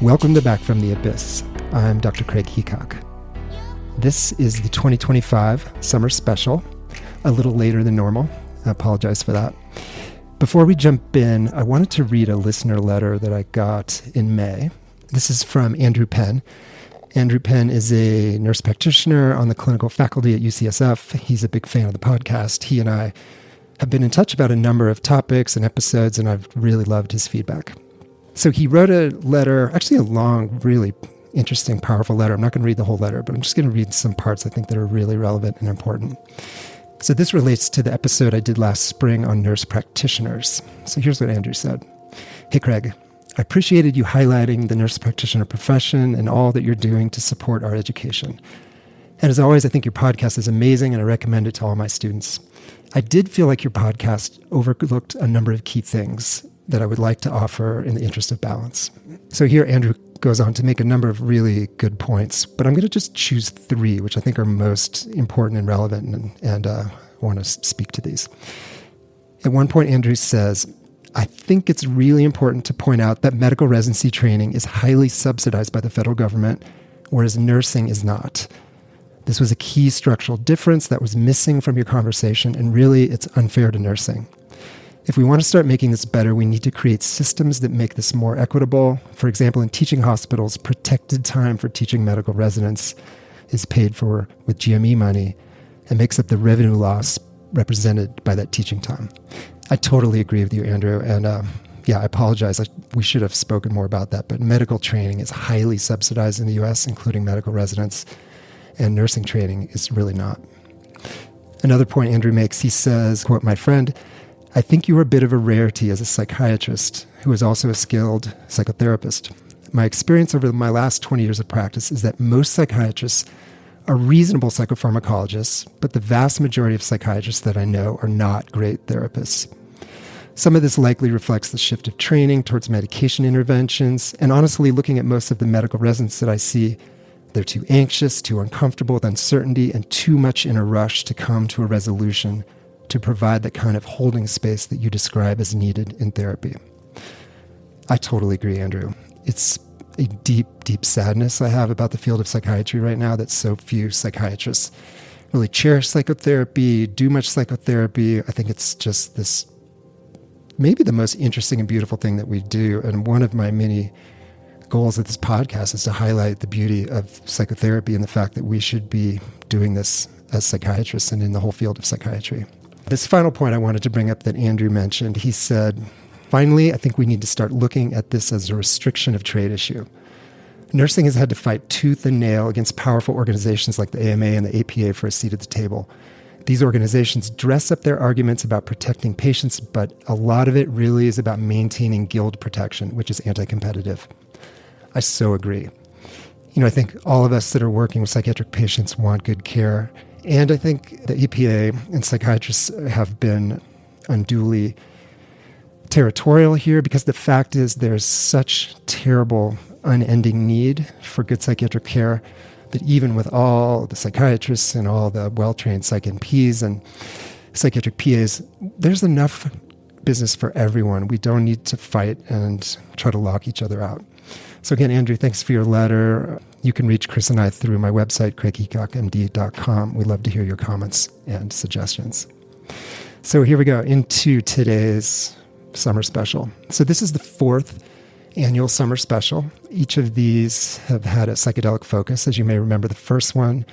Welcome to Back from the Abyss. I'm Dr. Craig Heacock. This is the 2025 summer special, a little later than normal. I apologize for that. Before we jump in, I wanted to read a listener letter that I got in May. This is from Andrew Penn. Andrew Penn is a nurse practitioner on the clinical faculty at UCSF. He's a big fan of the podcast. He and I have been in touch about a number of topics and episodes, and I've really loved his feedback. So he wrote a letter, actually a long, really interesting, powerful letter. I'm not going to read the whole letter, but I'm just going to read some parts I think that are really relevant and important. So this relates to the episode I did last spring on nurse practitioners. So here's what Andrew said. Hey, Craig, I appreciated you highlighting the nurse practitioner profession and all that you're doing to support our education. And as always, I think your podcast is amazing and I recommend it to all my students. I did feel like your podcast overlooked a number of key things that I would like to offer in the interest of balance. So here Andrew goes on to make a number of really good points, but I'm going to just choose three, which I think are most important and relevant, and I want to speak to these. At one point, Andrew says, I think it's really important to point out that medical residency training is highly subsidized by the federal government, whereas nursing is not. This was a key structural difference that was missing from your conversation, and really it's unfair to nursing. If we want to start making this better, we need to create systems that make this more equitable. For example, in teaching hospitals, protected time for teaching medical residents is paid for with GME money and makes up the revenue loss represented by that teaching time. I totally agree with you, Andrew. And I apologize. We should have spoken more about that. But medical training is highly subsidized in the U.S., including medical residents, and nursing training is really not. Another point Andrew makes, he says, quote, my friend, I think you are a bit of a rarity as a psychiatrist who is also a skilled psychotherapist. My experience over my last 20 years of practice is that most psychiatrists are reasonable psychopharmacologists, but the vast majority of psychiatrists that I know are not great therapists. Some of this likely reflects the shift of training towards medication interventions, and honestly, looking at most of the medical residents that I see, they're too anxious, too uncomfortable with uncertainty, and too much in a rush to come to a resolution to provide the kind of holding space that you describe as needed in therapy. I totally agree, Andrew. It's a deep, deep sadness I have about the field of psychiatry right now that so few psychiatrists really cherish psychotherapy, do much psychotherapy. I think it's just this, maybe the most interesting and beautiful thing that we do. And one of my many goals of this podcast is to highlight the beauty of psychotherapy and the fact that we should be doing this as psychiatrists and in the whole field of psychiatry. This final point I wanted to bring up that Andrew mentioned, he said, finally, I think we need to start looking at this as a restriction of trade issue. Nursing has had to fight tooth and nail against powerful organizations like the AMA and the APA for a seat at the table. These organizations dress up their arguments about protecting patients, but a lot of it really is about maintaining guild protection, which is anti-competitive. I so agree. I think all of us that are working with psychiatric patients want good care. And I think the EPA and psychiatrists have been unduly territorial here because the fact is there's such terrible, unending need for good psychiatric care that even with all the psychiatrists and all the well-trained psych NPs and psychiatric PAs, there's enough business for everyone. We don't need to fight and try to lock each other out. So again, Andrew, thanks for your letter. You can reach Chris and I through my website, craigheacockmd.com. We'd love to hear your comments and suggestions. So here we go into today's summer special. So this is the fourth annual summer special. Each of these have had a psychedelic focus. As you may remember, the first one,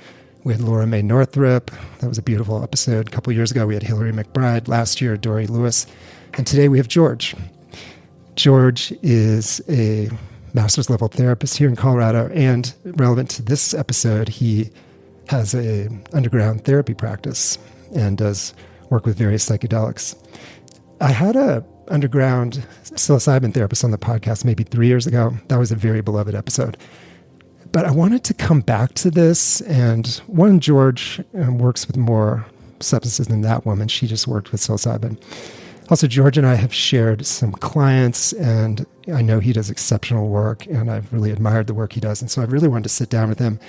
we had Laura Mae Northrup. That was a beautiful episode. A couple years ago, we had Hillary McBride. Last year, Dory Lewis. And today we have George. George is a master's level therapist here in Colorado, and relevant to this episode, he has an underground therapy practice and does work with various psychedelics. I had a underground psilocybin therapist on the podcast maybe 3 years ago. That was a very beloved episode. But I wanted to come back to this, and one, George works with more substances than that woman. She just worked with psilocybin. Also, George and I have shared some clients, and I know he does exceptional work, and I've really admired the work he does. And so I really wanted to sit down with him.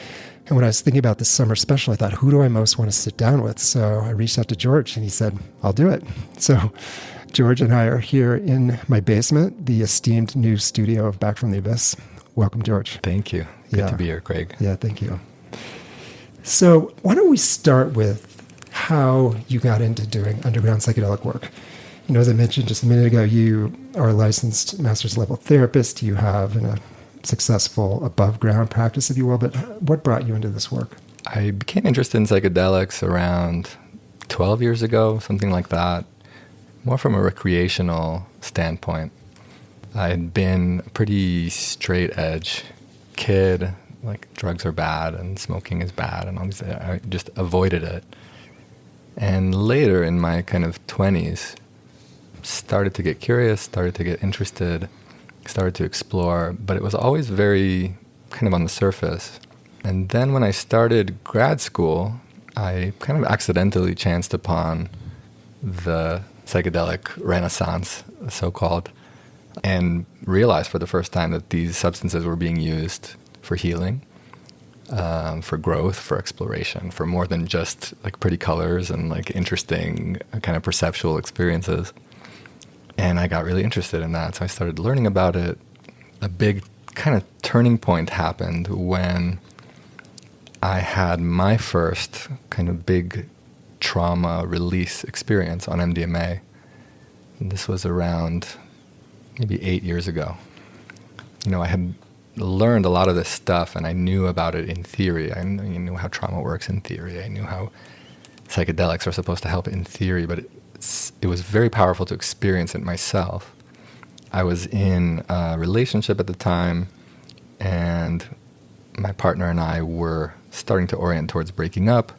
And when I was thinking about this summer special, I thought, who do I most want to sit down with? So I reached out to George, and he said, I'll do it. So George and I are here in my basement, the esteemed new studio of Back from the Abyss. Welcome, George. Thank you. Good to be here, Craig. Yeah, thank you. So why don't we start with how you got into doing underground psychedelic work? You know, as I mentioned just a minute ago, you are a licensed master's level therapist. You have a successful above ground practice, if you will. But what brought you into this work? I became interested in psychedelics around 12 years ago, something like that, more from a recreational standpoint. I had been a pretty straight edge kid, like drugs are bad and smoking is bad, and all these, I just avoided it. And later in my kind of 20s, started to get curious, started to get interested, started to explore, but it was always very kind of on the surface. And then when I started grad school, I kind of accidentally chanced upon the psychedelic renaissance, so-called, and realized for the first time that these substances were being used for healing, for growth, for exploration, for more than just like pretty colors and like interesting kind of perceptual experiences. And I got really interested in that, so I started learning about it. A big kind of turning point happened when I had my first kind of big trauma release experience on MDMA. And this was around maybe 8 years ago. You know, I had learned a lot of this stuff and I knew about it in theory. I knew how trauma works in theory. I knew how psychedelics are supposed to help in theory, but it was very powerful to experience it myself. I was in a relationship at the time, and my partner and I were starting to orient towards breaking up,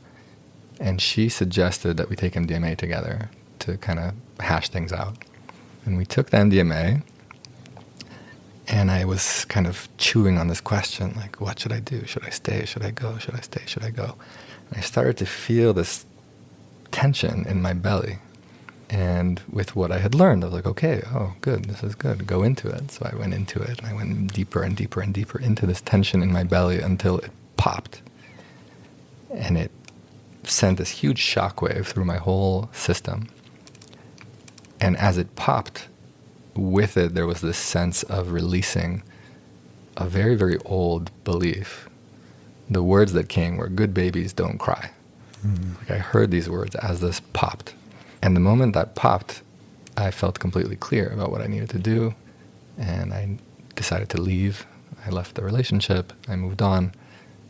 and she suggested that we take MDMA together to kind of hash things out. And we took the MDMA, and I was kind of chewing on this question, like, what should I do? Should I stay? Should I go? Should I stay? Should I go? And I started to feel this tension in my belly. And with what I had learned, I was like, okay, oh, good, this is good, go into it. So I went into it, and I went deeper and deeper and deeper into this tension in my belly until it popped. And it sent this huge shockwave through my whole system. And as it popped, with it, there was this sense of releasing a very, very old belief. The words that came were, good babies don't cry. Mm-hmm. Like I heard these words as this popped. And the moment that popped, I felt completely clear about what I needed to do. And I decided to leave. I left the relationship. I moved on.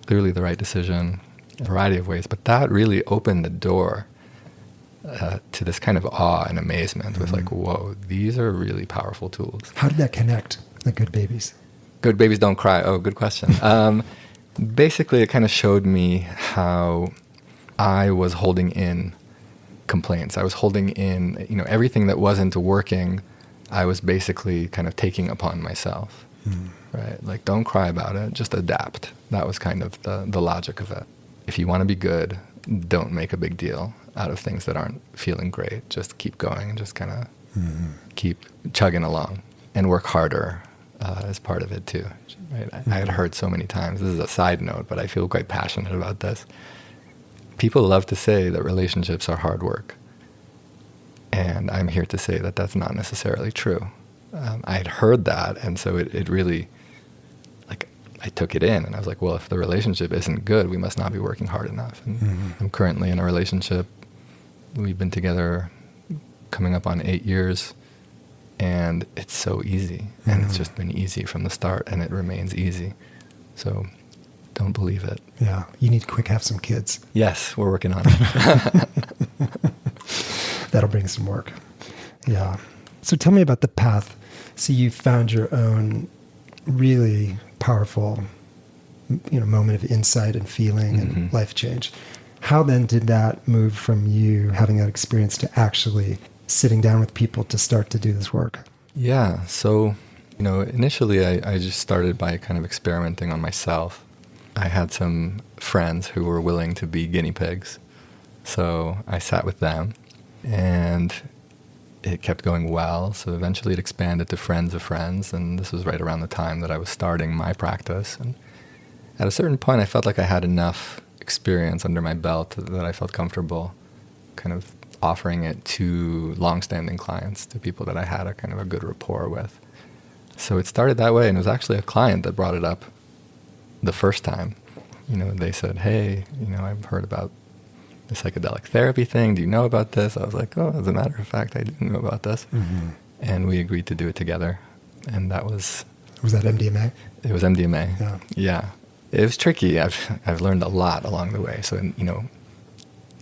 Clearly the right decision, a variety of ways. But that really opened the door to this kind of awe and amazement with like, whoa, these are really powerful tools. How did that connect, the good babies? Good babies don't cry. Oh, good question. Basically, it kind of showed me how I was holding in complaints. I was holding in, you know, everything that wasn't working, I was basically kind of taking upon myself, right? Like, don't cry about it, just adapt. That was kind of the logic of it. If you want to be good, don't make a big deal out of things that aren't feeling great. Just keep going and just kind of keep chugging along and work harder as part of it too. Right? I had heard so many times, this is a side note, but I feel quite passionate about this. People love to say that relationships are hard work. And I'm here to say that that's not necessarily true. I had heard that, and so it really, like, I took it in, and I was like, well, if the relationship isn't good, we must not be working hard enough. And I'm currently in a relationship. We've been together coming up on 8 years, and it's so easy. And it's just been easy from the start, and it remains easy. So don't believe it. Yeah, you need to quick have some kids. Yes, we're working on it. That'll bring some work. Yeah. So tell me about the path. So you found your own really powerful, you know, moment of insight and feeling and life change. How then did that move from you having that experience to actually sitting down with people to start to do this work? Yeah. So, you know, initially I just started by kind of experimenting on myself. I had some friends who were willing to be guinea pigs. So I sat with them, and it kept going well. So eventually it expanded to friends of friends, and this was right around the time that I was starting my practice. And at a certain point, I felt like I had enough experience under my belt that I felt comfortable kind of offering it to long-standing clients, to people that I had a kind of a good rapport with. So it started that way, and it was actually a client that brought it up the first time. They said, hey, I've heard about the psychedelic therapy thing. Do you know about this? I was like, oh, as a matter of fact, I didn't know about this. Mm-hmm. And we agreed to do it together. And that was... Was that MDMA? It was MDMA. Yeah. Yeah. It was tricky. I've learned a lot along the way. So,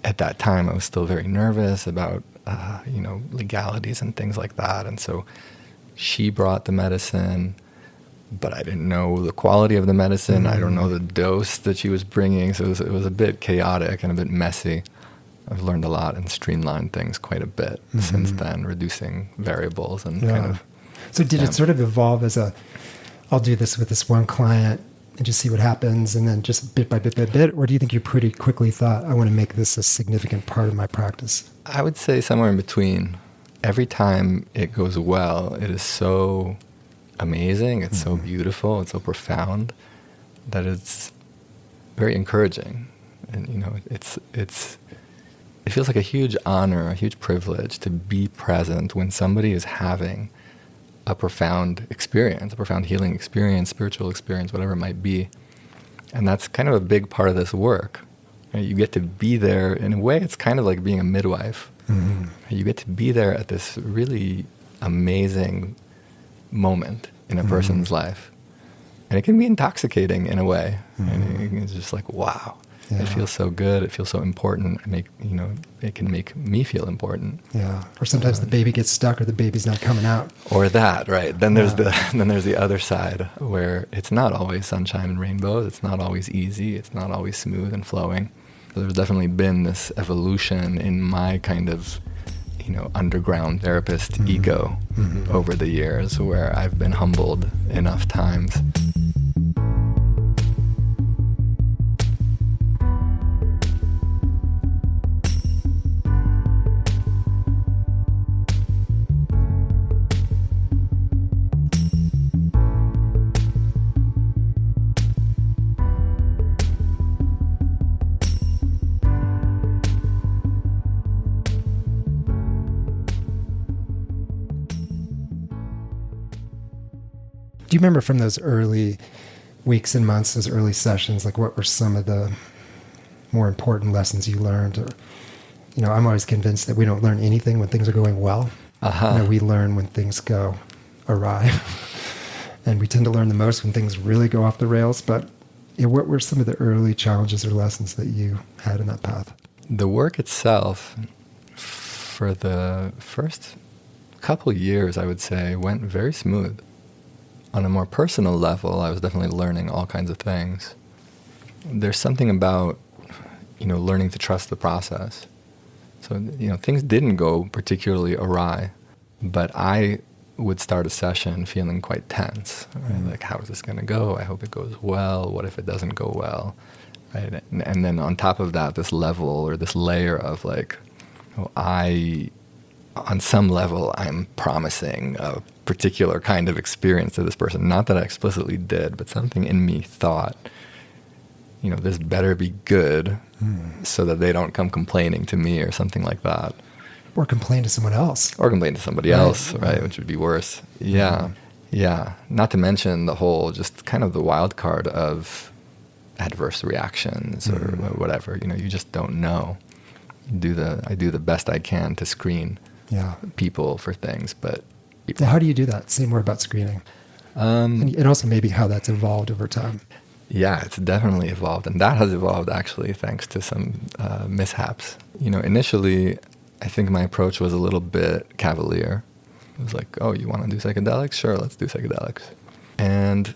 at that time, I was still very nervous about, legalities and things like that. And so she brought the medicine, but I didn't know the quality of the medicine. I don't know the dose that she was bringing. So it was a bit chaotic and a bit messy. I've learned a lot and streamlined things quite a bit since then, reducing variables and kind of... So did it sort of evolve as I'll do this with this one client and just see what happens, and then just bit by bit by bit? Or do you think you pretty quickly thought, I want to make this a significant part of my practice? I would say somewhere in between. Every time it goes well, it is so amazing, it's so beautiful, it's so profound, that it's very encouraging. And, it feels like a huge honor, a huge privilege to be present when somebody is having a profound experience, a profound healing experience, spiritual experience, whatever it might be. And that's kind of a big part of this work. Right? You get to be there. In a way, it's kind of like being a midwife. Mm-hmm. You get to be there at this really amazing moment in a person's life. And it can be intoxicating in a way. And it's just like, wow. Yeah. It feels so good. It feels so important. It can make me feel important. Yeah. Or sometimes the baby gets stuck, or the baby's not coming out. Or that, right? Then there's the other side where it's not always sunshine and rainbows. It's not always easy. It's not always smooth and flowing. So there's definitely been this evolution in my kind of, underground therapist ego over the years, where I've been humbled enough times. Do you remember from those early weeks and months, those early sessions, like what were some of the more important lessons you learned? Or, I'm always convinced that we don't learn anything when things are going well. We learn when things go awry. And we tend to learn the most when things really go off the rails. But what were some of the early challenges or lessons that you had in that path? The work itself, for the first couple years, I would say, went very smooth. On a more personal level, I was definitely learning all kinds of things. There's something about, learning to trust the process. So, things didn't go particularly awry, but I would start a session feeling quite tense. Right? Like, how is this going to go? I hope it goes well. What if it doesn't go well? Right? And then on top of that, this level or this layer of like, on some level, I'm promising a particular kind of experience to this person. Not that I explicitly did, but something in me thought, this better be good so that they don't come complaining to me or something like that. Or complain to someone else. Or complain to somebody else, right? Which would be worse. Yeah. Yeah. Not to mention the whole, just kind of the wild card of adverse reactions or whatever. You just don't know. I do the best I can to screen people for things, but now, how do you do that? Say more about screening. And also maybe how that's evolved over time. Yeah, it's definitely evolved. And that has evolved actually thanks to some mishaps. Initially, I think my approach was a little bit cavalier. It was like, oh, you want to do psychedelics? Sure, let's do psychedelics. And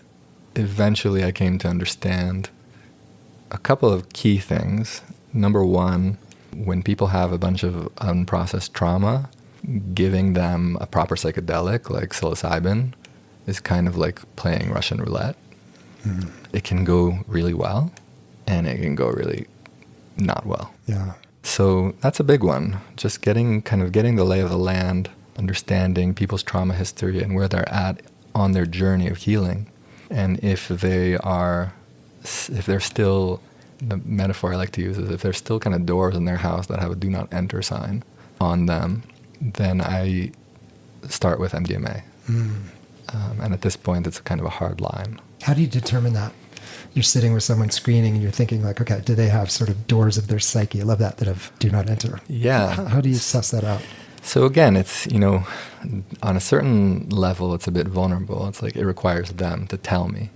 eventually I came to understand a couple of key things. Number one, when people have a bunch of unprocessed trauma, giving them a proper psychedelic like psilocybin is kind of like playing Russian roulette. It can go really well, and it can go really not well. Yeah. So that's a big one. Just getting the lay of the land, understanding people's trauma history and where they're at on their journey of healing. And if they're still, the metaphor I like to use is if there's still kind of doors in their house that have a do not enter sign on them, then I start with MDMA. And at this point, it's kind of a hard line. How do you determine that? You're sitting with someone screening and you're thinking like, okay, do they have sort of doors of their psyche? I love that have do not enter. Yeah. How do you suss that out? So again, it's, on a certain level, it's a bit vulnerable. It's like it requires them to tell me.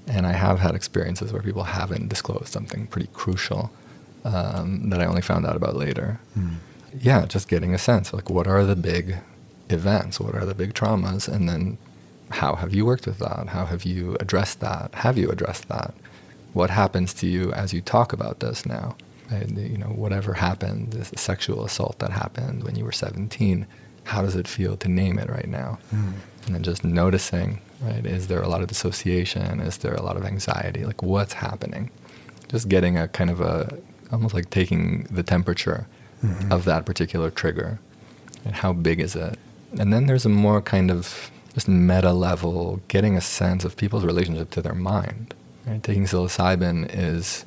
And I have had experiences where people haven't disclosed something pretty crucial that I only found out about later. Yeah, just getting a sense, like what are the big events? What are the big traumas? And then how have you worked with that? How have you addressed that? Have you addressed that? What happens to you as you talk about this now? Whatever happened, this sexual assault that happened when you were 17, how does it feel to name it right now? And then just noticing, right, is there a lot of dissociation? Is there a lot of anxiety? Like what's happening? Just getting a kind of almost like taking the temperature of that particular trigger. And how big is it? And then there's a more kind of just meta level, getting a sense of people's relationship to their mind. Right? Taking psilocybin is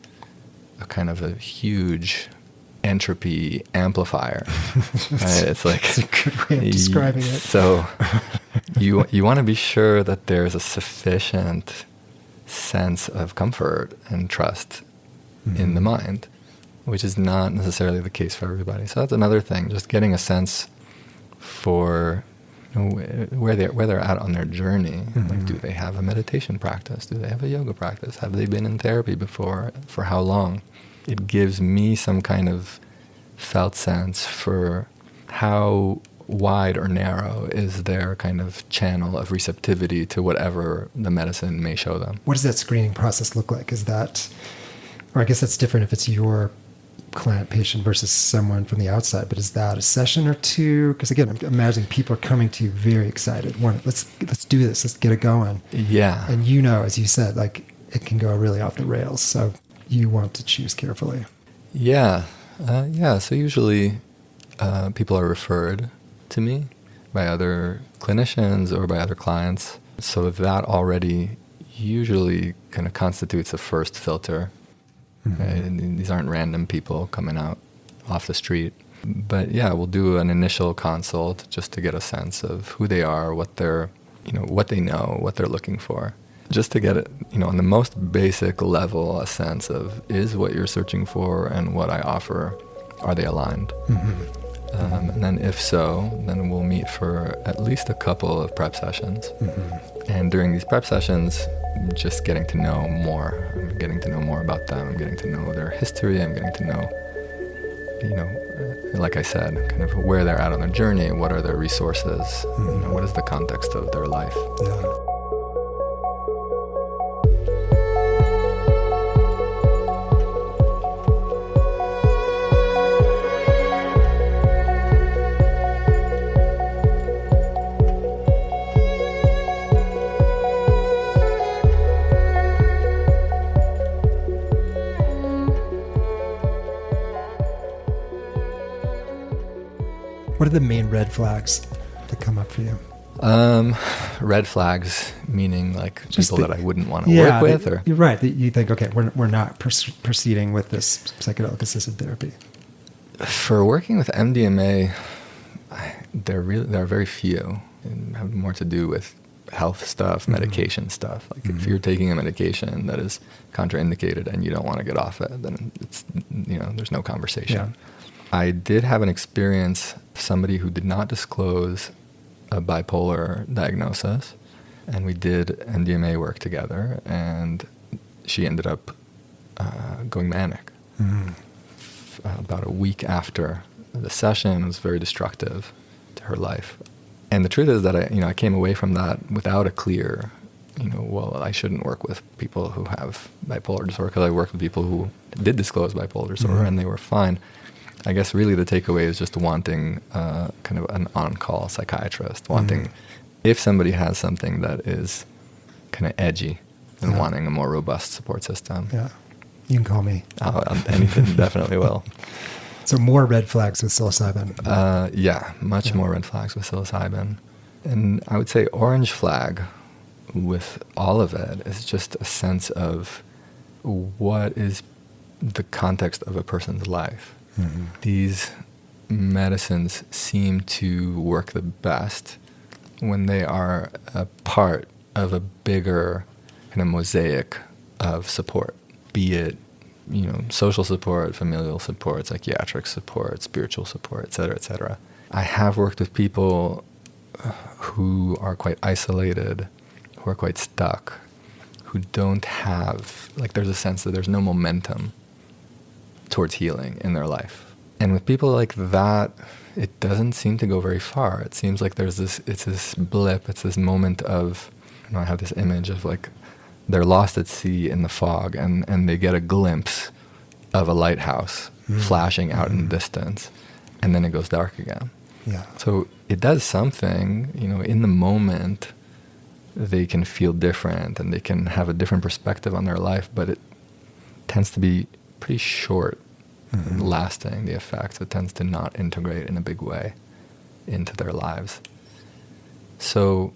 a kind of a huge entropy amplifier. Right? It's like it's a good way of describing it. So you want to be sure that there's a sufficient sense of comfort and trust in the mind, which is not necessarily the case for everybody. So that's another thing, just getting a sense for where they're at on their journey. Like, do they have a meditation practice? Do they have a yoga practice? Have they been in therapy before? For how long? It gives me some kind of felt sense for how wide or narrow is their kind of channel of receptivity to whatever the medicine may show them. What does that screening process look like? Is that, or I guess that's different if it's your client patient versus someone from the outside, but is that a session or two? Because again, I'm imagining people are coming to you very excited. Let's do this. Let's get it going. Yeah. And as you said, like it can go really off the rails. So you want to choose carefully. Yeah. So usually people are referred to me by other clinicians or by other clients. So that already usually kind of constitutes a first filter. Right? And these aren't random people coming out off the street. But yeah, we'll do an initial consult just to get a sense of who they are, what they're, what they know, what they're looking for. Just to get it, on the most basic level, a sense of, is what you're searching for and what I offer, are they aligned? And then if so, then we'll meet for at least a couple of prep sessions. And during these prep sessions, just getting to know more. I'm getting to know more about them. I'm getting to know their history. I'm getting to know, like I said, kind of where they're at on their journey. What are their resources? What is the context of their life? Yeah. What are the main red flags that come up for you? Red flags, meaning like just people that I wouldn't want to work with? Or You're right. You think, okay, we're not proceeding with this psychedelic assisted therapy. For working with MDMA, there are very few and have more to do with health stuff, medication stuff. Like if you're taking a medication that is contraindicated and you don't want to get off it, then it's, there's no conversation. Yeah. I did have an experience, somebody who did not disclose a bipolar diagnosis, and we did MDMA work together, and she ended up going manic. About a week after the session. It was very destructive to her life. And the truth is that I came away from that without a clear, I shouldn't work with people who have bipolar disorder, because I worked with people who did disclose bipolar disorder and they were fine. I guess really the takeaway is just wanting kind of an on-call psychiatrist, wanting, if somebody has something that is kind of edgy, and wanting a more robust support system. Yeah, you can call me. Anything, definitely will. So more red flags with psilocybin. Much more red flags with psilocybin. And I would say orange flag with all of it is just a sense of what is the context of a person's life. These medicines seem to work the best when they are a part of a bigger kind of mosaic of support, be it, social support, familial support, psychiatric support, spiritual support, et cetera, et cetera. I have worked with people who are quite isolated, who are quite stuck, who don't have, there's a sense that there's no momentum towards healing in their life. And with people like that, it doesn't seem to go very far. It seems like it's this blip, it's this moment of, I have this image of they're lost at sea in the fog and they get a glimpse of a lighthouse flashing out in the distance, and then it goes dark again. Yeah. So it does something, in the moment they can feel different and they can have a different perspective on their life, but it tends to be pretty short lasting, the effects. It tends to not integrate in a big way into their lives. So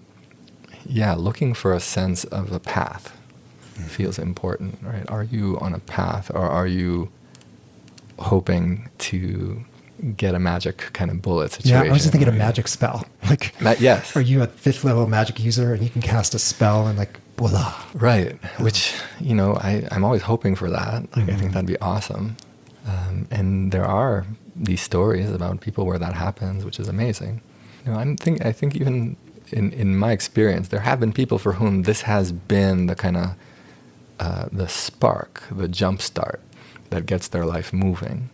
yeah, looking for a sense of a path feels important, right? Are you on a path, or are you hoping to get a magic kind of bullet situation? Yeah, I was just thinking a magic spell. Yes. Are you a 5th level magic user and you can cast a spell and voila. Right, which, I'm always hoping for that. I think that'd be awesome. And there are these stories about people where that happens, which is amazing. I think even in my experience, there have been people for whom this has been the kind of the spark, the jump start that gets their life moving.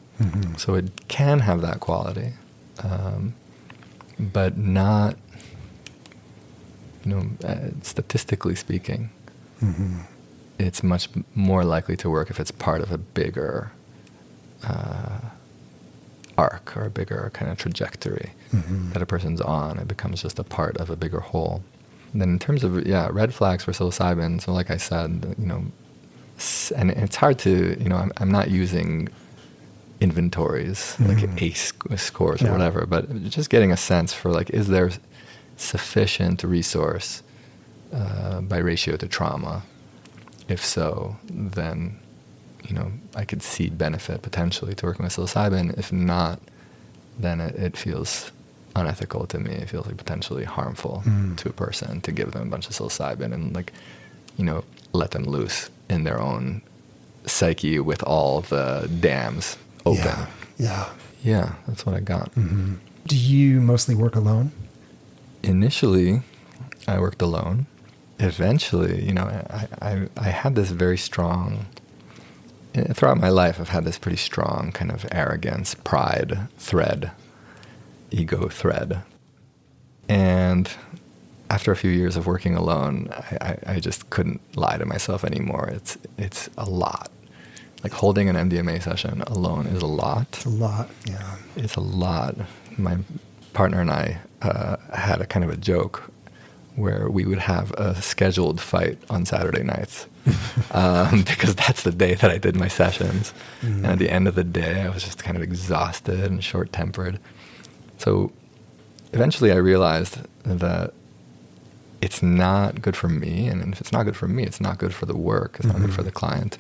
So it can have that quality, but not, statistically speaking, it's much more likely to work if it's part of a bigger arc or a bigger kind of trajectory that a person's on. It becomes just a part of a bigger whole. And then in terms of, red flags for psilocybin, so like I said, and it's hard to, I'm not using inventories, ACE scores or whatever, but just getting a sense for is there sufficient resource by ratio to trauma? If so, then, I could see benefit potentially to working with psilocybin. If not, then it feels unethical to me. It feels potentially harmful to a person to give them a bunch of psilocybin and let them loose in their own psyche with all the dams open. Yeah, that's what I got. Do you mostly work alone? Initially, I worked alone. Eventually, I had this very strong, throughout my life, I've had this pretty strong kind of arrogance, pride thread, ego thread. And after a few years of working alone, I just couldn't lie to myself anymore. It's a lot. Holding an MDMA session alone is a lot. It's a lot, yeah. It's a lot. My partner and I had a kind of a joke where we would have a scheduled fight on Saturday nights because that's the day that I did my sessions. And at the end of the day, I was just kind of exhausted and short-tempered. So eventually I realized that it's not good for me, and if it's not good for me, it's not good for the work, it's not good for the client.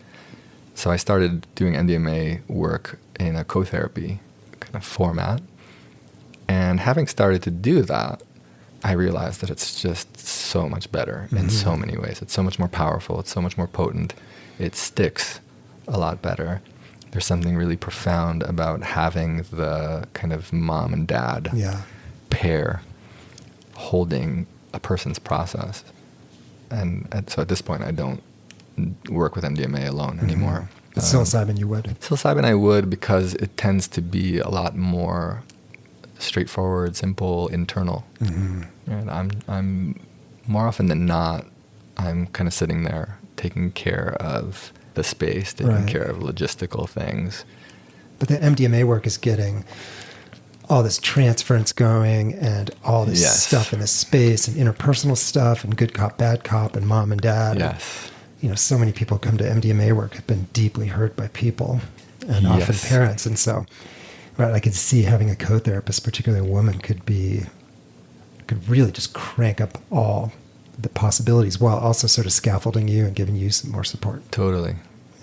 So I started doing MDMA work in a co-therapy kind of format. And having started to do that, I realized that it's just so much better in so many ways. It's so much more powerful. It's so much more potent. It sticks a lot better. There's something really profound about having the kind of mom and dad pair holding a person's process. And so at this point, I don't work with MDMA alone anymore. But psilocybin you would? Psilocybin I would, because it tends to be a lot more straightforward, simple, internal. And I'm more often than not, I'm kind of sitting there taking care of the space, taking care of logistical things. But the MDMA work is getting all this transference going and all this stuff in the space and interpersonal stuff and good cop, bad cop and mom and dad. Yes. And, so many people come to MDMA work have been deeply hurt by people and often parents. And so I could see having a co-therapist, particularly a woman, could really just crank up all the possibilities while also sort of scaffolding you and giving you some more support. Totally.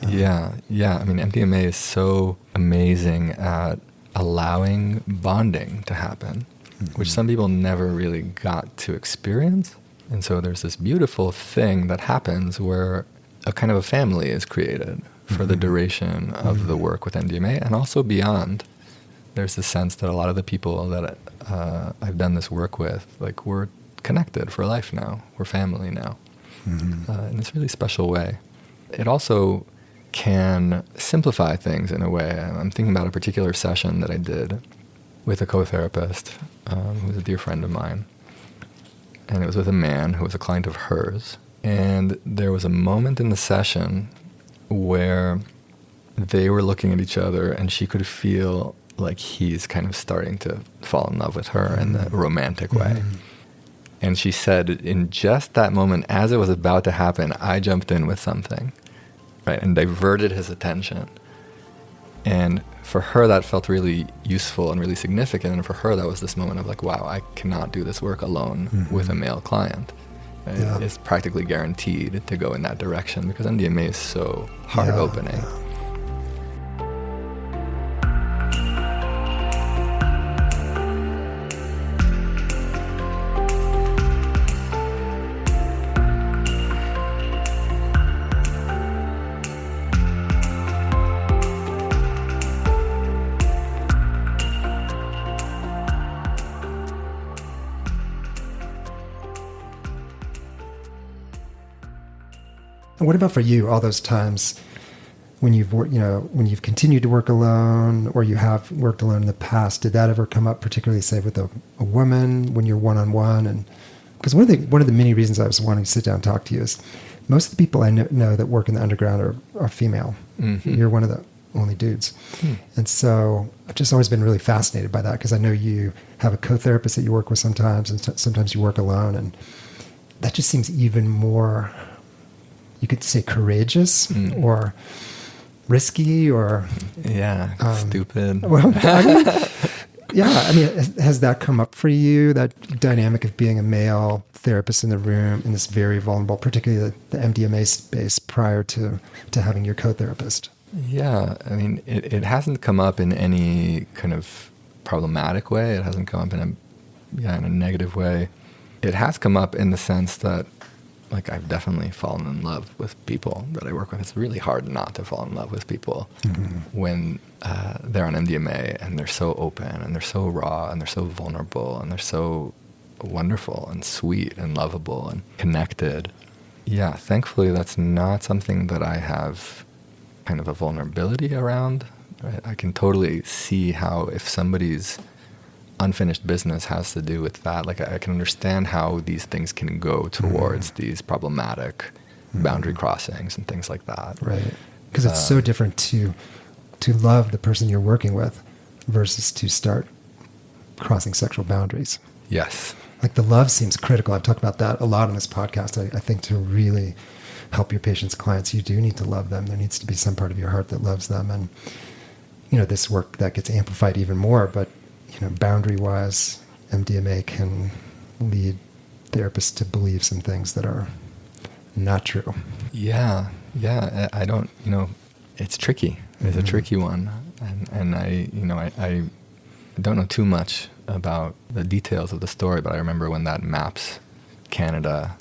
Yeah. I mean, MDMA is so amazing at allowing bonding to happen. which some people never really got to experience. And so there's this beautiful thing that happens where a kind of a family is created for the duration of the work with MDMA, and also beyond. There's this sense that a lot of the people that I've done this work with, like, we're connected for life now. We're family now. In this really special way. It also can simplify things in a way. I'm thinking about a particular session that I did with a co-therapist who's a dear friend of mine. And it was with a man who was a client of hers. And there was a moment in the session where they were looking at each other, and she could feel like he's kind of starting to fall in love with her in the romantic way. And she said, in just that moment, as it was about to happen, I jumped in with something, right, and diverted his attention. And for her, that felt really useful and really significant. And for her, that was this moment of like, wow, I cannot do this work alone with a male client. It's practically guaranteed to go in that direction because MDMA is so heart-opening. And what about for you, all those times when you've worked, when you've continued to work alone, or you have worked alone in the past? Did that ever come up, particularly, say, with a woman when you're one-on-one? And because one of the many reasons I was wanting to sit down and talk to you is most of the people I know that work in the underground are female. You're one of the only dudes. And so I've just always been really fascinated by that, because I know you have a co-therapist that you work with sometimes, and sometimes you work alone. And that just seems even more, you could say, courageous or risky or... stupid. Well, has that come up for you, that dynamic of being a male therapist in the room in this very vulnerable, particularly the MDMA space, prior to having your co-therapist? Yeah, I mean, it hasn't come up in any kind of problematic way. It hasn't come up in a negative way. It has come up in the sense that, like, I've definitely fallen in love with people that I work with. It's really hard not to fall in love with people when they're on MDMA and they're so open and they're so raw and they're so vulnerable and they're so wonderful and sweet and lovable and connected. Yeah, thankfully that's not something that I have kind of a vulnerability around. Right? I can totally see how, if somebody's unfinished business has to do with that, like, I can understand how these things can go towards these problematic boundary crossings and things like that. Right. Because it's so different to love the person you're working with versus to start crossing sexual boundaries. Yes. Like, the love seems critical. I've talked about that a lot on this podcast. I think to really help your patients, clients, you do need to love them. There needs to be some part of your heart that loves them. And, this work that gets amplified even more, but boundary-wise, MDMA can lead therapists to believe some things that are not true. Yeah. I don't, it's tricky. It's a tricky one. And I don't know too much about the details of the story, but I remember when that MAPS Canada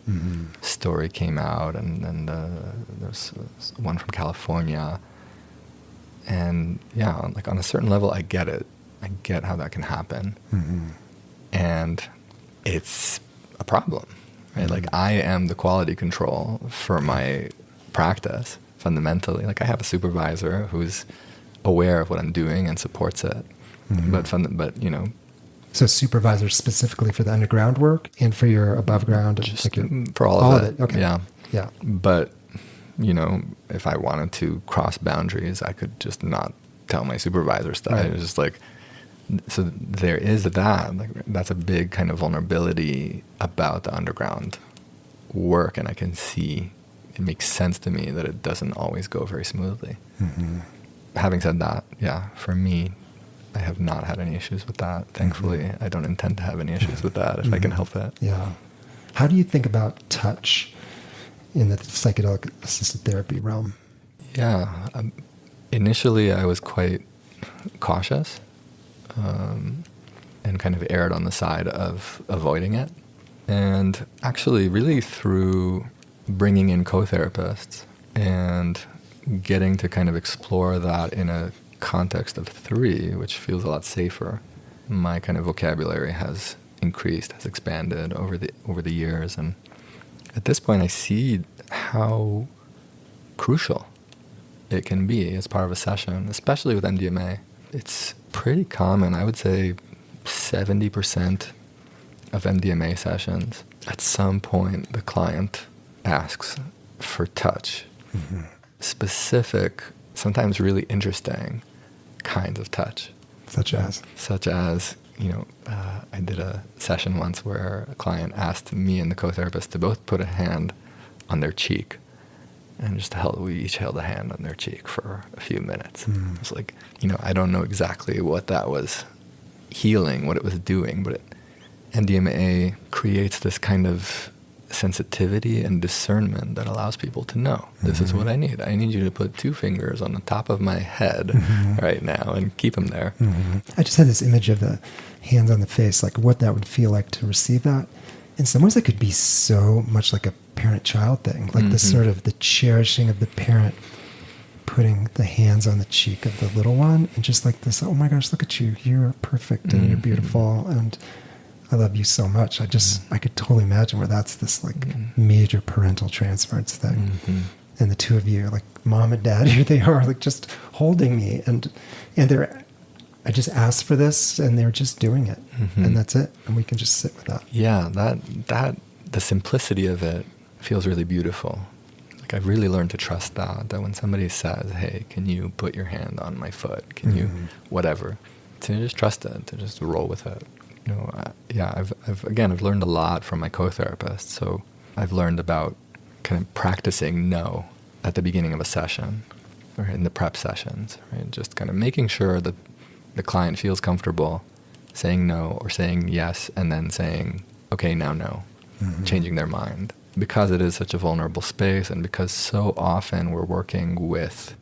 story came out, and there's one from California. And yeah, like, on a certain level, I get it. I get how that can happen. And it's a problem, right? Like, I am the quality control for my practice, fundamentally. Like, I have a supervisor who's aware of what I'm doing and supports it. But So supervisors specifically for the underground work and for your above ground? Just like for all of it. Okay. Yeah. But, if I wanted to cross boundaries, I could just not tell my supervisors that. Right. It's just like, so there is that. Like, that's a big kind of vulnerability about the underground work, and I can see it makes sense to me that it doesn't always go very smoothly. Having said that, yeah, for me, I have not had any issues with that. Thankfully, I don't intend to have any issues with that if I can help it. Yeah. How do you think about touch in the psychedelic assisted therapy realm? Yeah. Initially, I was quite cautious. and kind of erred on the side of avoiding it. And actually, really through bringing in co-therapists and getting to kind of explore that in a context of 3, which feels a lot safer, my kind of vocabulary has increased, has expanded over the years. And at this point, I see how crucial it can be as part of a session, especially with MDMA. It's pretty common. I would say 70% of MDMA sessions, at some point, the client asks for touch. Mm-hmm. Specific, sometimes really interesting kinds of touch. Such as, I did a session once where a client asked me and the co-therapist to both put a hand on their cheek, and we each held a hand on their cheek for a few minutes. Mm. It was like, I don't know exactly what that was healing, what it was doing, but MDMA creates this kind of sensitivity and discernment that allows people to know, this is what I need. I need you to put 2 fingers on the top of my head right now and keep them there. Mm-hmm. I just had this image of the hands on the face, like what that would feel like to receive that. In some ways, it could be so much like a parent-child thing, like the sort of the cherishing of the parent putting the hands on the cheek of the little one, and just like this, oh my gosh, look at you, you're perfect and you're beautiful, and I love you so much. I could totally imagine where that's this like major parental transference thing. Mm-hmm. And the 2 of you, like mom and dad, here they are, like just holding me. And I just asked for this and they're just doing it. Mm-hmm. And that's it. And we can just sit with that. Yeah, the simplicity of it feels really beautiful. Like I've really learned to trust that when somebody says, hey, can you put your hand on my foot? Can you, whatever, to just trust it, to just roll with it. I've learned a lot from my co-therapist. So I've learned about kind of practicing no at the beginning of a session or in the prep sessions, right? Just kind of making sure that the client feels comfortable saying no or saying yes and then saying, okay, now no, changing their mind. Because it is such a vulnerable space and because so often we're working with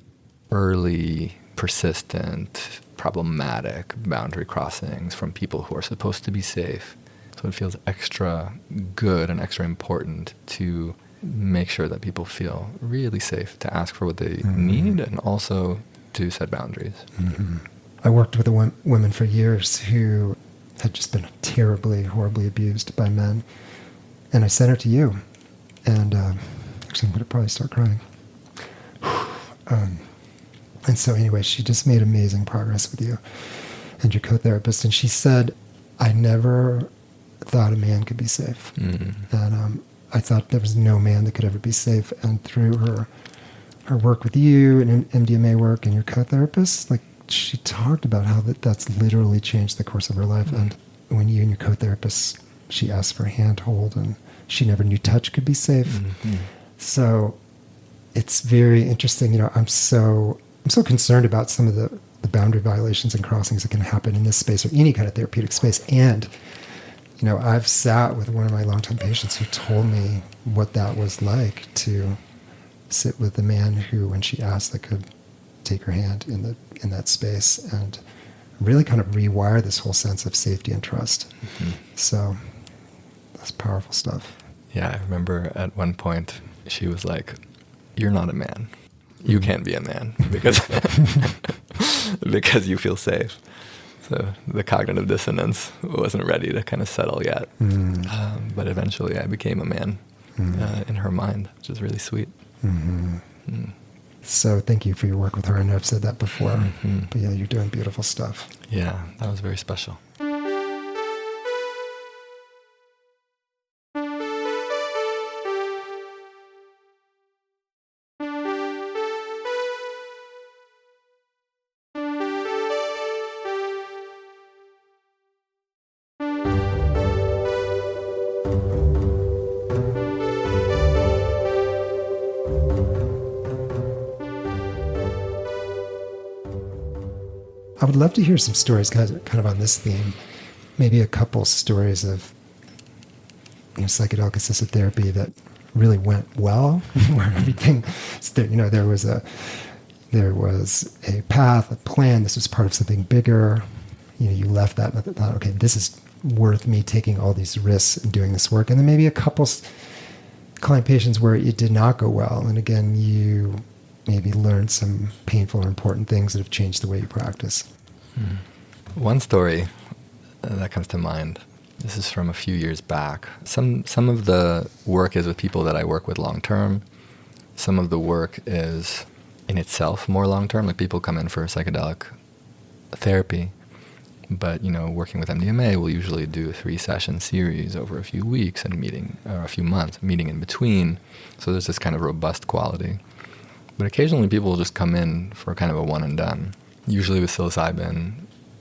early, persistent, problematic boundary crossings from people who are supposed to be safe. So it feels extra good and extra important to make sure that people feel really safe to ask for what they need and also to set boundaries. Mm-hmm. I worked with women for years who had just been terribly, horribly abused by men. And I sent her to you. And actually, I'm going to probably start crying. And so anyway, she just made amazing progress with you and your co-therapist. And she said, I never thought a man could be safe. Mm-hmm. And I thought there was no man that could ever be safe. And through her work with you and MDMA work and your co-therapist, like she talked about how that's literally changed the course of her life. Mm-hmm. And when you and your co-therapist, she asked for a handhold and she never knew touch could be safe. Mm-hmm. So it's very interesting. I'm so concerned about some of the boundary violations and crossings that can happen in this space or any kind of therapeutic space. And, I've sat with one of my longtime patients who told me what that was like to sit with a man who, when she asked, I could take her hand in that space and really kind of rewire this whole sense of safety and trust. Mm-hmm. So that's powerful stuff. Yeah, I remember at one point she was like, you're not a man. You can't be a man because because you feel safe. So the cognitive dissonance wasn't ready to kind of settle yet. But eventually I became a man in her mind, which is really sweet. Mm-hmm. Mm. So thank you for your work with her. I know I've said that before, but yeah, you're doing beautiful stuff. Yeah, that was very special. I would love to hear some stories kind of on this theme. Maybe a couple stories of psychedelic assisted therapy that really went well, where everything, there was a path, a plan. This was part of something bigger, you left that and thought, okay, this is worth me taking all these risks and doing this work. And then maybe a couple client patients where it did not go well. And again, you maybe learned some painful or important things that have changed the way you practice. One story that comes to mind, this is from a few years back. Some of the work is with people that I work with long term. Some of the work is in itself more long term, like people come in for psychedelic therapy. But, working with MDMA, we'll usually do a 3-session series over a few weeks and a few months, meeting in between. So there's this kind of robust quality. But occasionally people will just come in for kind of a one and done, usually with psilocybin.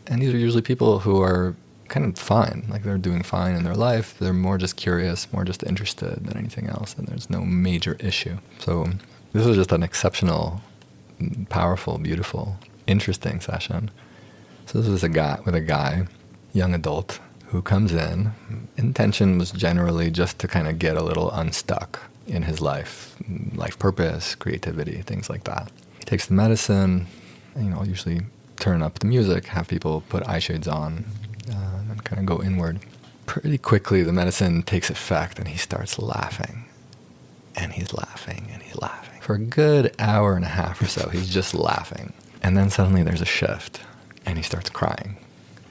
And these are usually people who are kind of fine, like they're doing fine in their life. They're more just curious, more just interested than anything else, and there's no major issue. So this was just an exceptional, powerful, beautiful, interesting session. So this was a guy, young adult, who comes in. Intention was generally just to kind of get a little unstuck in his life purpose, creativity, things like that. He takes the medicine, and, I'll usually turn up the music, have people put eye shades on, and kind of go inward. Pretty quickly, the medicine takes effect, and he starts laughing. And he's laughing, and he's laughing. For a good hour and a half or so, he's just laughing. And then suddenly there's a shift. And he starts crying,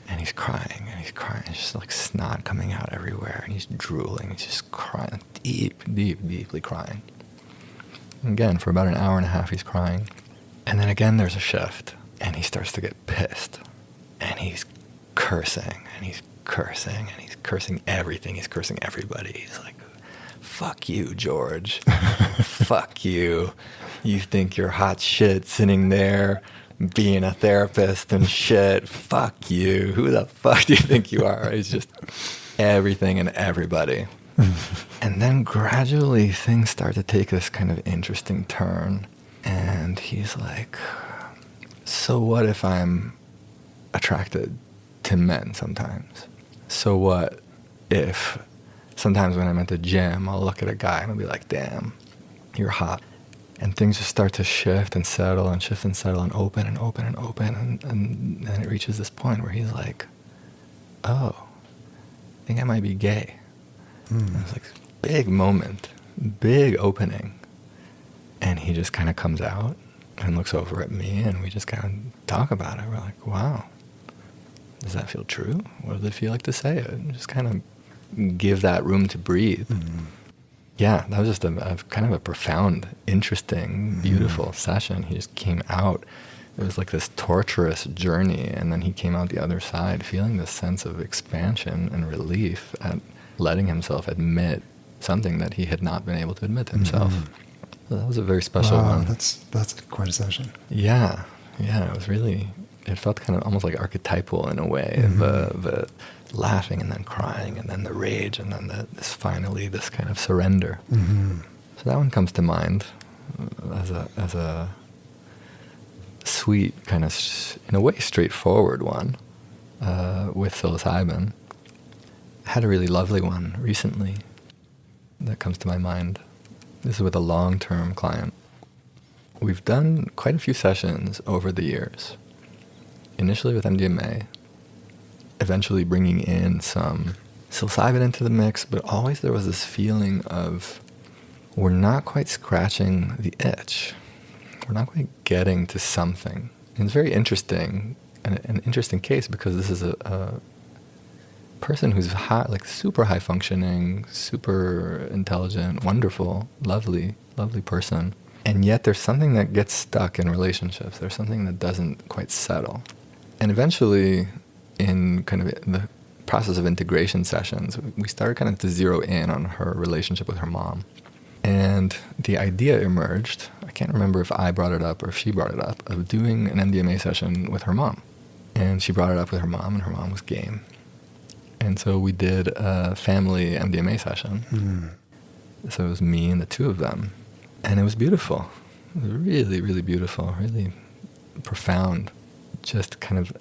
and he's crying, and he's crying. It's just like snot coming out everywhere, and he's drooling. He's just crying, deeply crying. And again, for about an hour and a half, he's crying. And then again, there's a shift, and he starts to get pissed. And he's cursing, and he's cursing, and he's cursing everything. He's cursing everybody. He's like, fuck you, George. Fuck you. You think you're hot shit sitting there being a therapist and shit. Fuck you. Who the fuck do you think you are? It's just everything and everybody. And then gradually things start to take this kind of interesting turn. And he's like, so what if I'm attracted to men sometimes? So what if sometimes when I'm at the gym, I'll look at a guy and I'll be like, damn, you're hot. And things just start to shift and settle and shift and settle and open and open and open. And then it reaches this point where he's like, oh, I think I might be gay. And it's like big moment, big opening. And he just kind of comes out and looks over at me, and we just kind of talk about it. We're like, wow, does that feel true? What does it feel like to say it? And just kind of give that room to breathe. Yeah, that was just a kind of a profound, interesting, beautiful session. He just came out. It was like this torturous journey, and then he came out the other side feeling this sense of expansion and relief at letting himself admit something that he had not been able to admit to himself. So that was a very special one. That's quite a session. Yeah, it was really, it felt kind of almost like archetypal in a way, the laughing and then crying and then the rage and then this kind of surrender. So that one comes to mind as a sweet, kind of, in a way, straightforward one with psilocybin. I had a really lovely one recently that comes to my mind. This is with a long-term client. We've done quite a few sessions over the years. Initially with MDMA, eventually bringing in some psilocybin into the mix, but always there was this feeling of we're not quite scratching the itch. We're not quite getting to something. And it's very interesting, an interesting case, because this is a person who's high, like super high functioning, super intelligent, wonderful, lovely person. And yet there's something that gets stuck in relationships. There's something that doesn't quite settle. And eventually, in kind of the process of integration sessions, we started kind of to zero in on her relationship with her mom. And the idea emerged, I can't remember if I brought it up or if she brought it up, of doing an MDMA session with her mom. And she brought it up with her mom, and her mom was game. And so we did a family MDMA session. So it was me and the two of them. And it was beautiful. It was really, really beautiful, really profound. Just kind of,